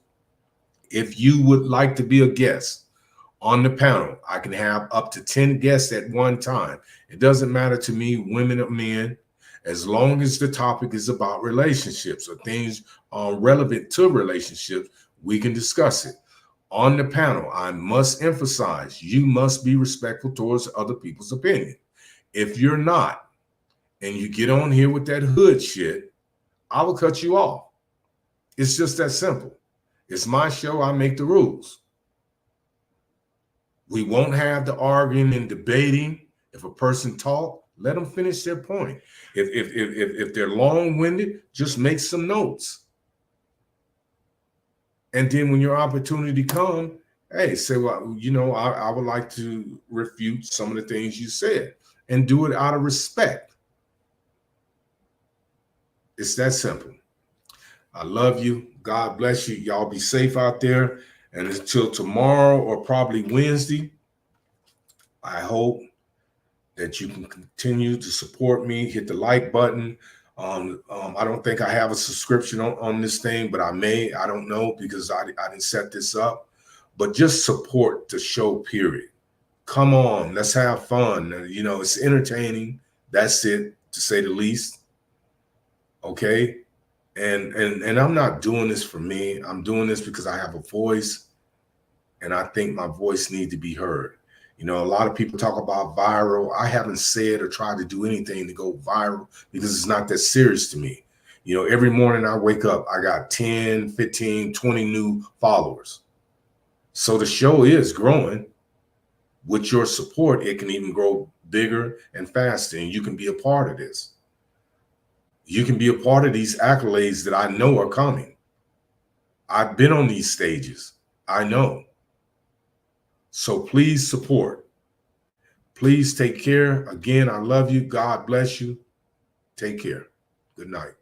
If you would like to be a guest on the panel, I can have up to 10 guests at one time. It doesn't matter to me, women or men, as long as the topic is about relationships or things relevant to relationships, we can discuss it. On the panel, I must emphasize, you must be respectful towards other people's opinion. If you're not, and you get on here with that hood shit, I will cut you off. It's just that simple. It's my show. I make the rules. We won't have the arguing and debating. If a person talk, let them finish their point. If they're long-winded, just make some notes. And then when your opportunity comes, hey, say, well, I would like to refute some of the things you said and do it out of respect. It's that simple. I love you. God bless you. Y'all be safe out there. And until tomorrow or probably Wednesday, I hope that you can continue to support me. Hit the like button. I don't think I have a subscription on this thing, but I may. I don't know because I didn't set this up. But just support the show, period. Come on, let's have fun. It's entertaining. That's it, to say the least. Okay? And I'm not doing this for me. I'm doing this because I have a voice, and I think my voice needs to be heard. A lot of people talk about viral. I haven't said or tried to do anything to go viral because it's not that serious to me. Every morning I wake up, I got 10, 15, 20 new followers. So the show is growing. With your support, it can even grow bigger and faster, and you can be a part of this. You can be a part of these accolades that I know are coming. I've been on these stages. I know. So please support. Please take care. Again, I love you. God bless you. Take care. Good night.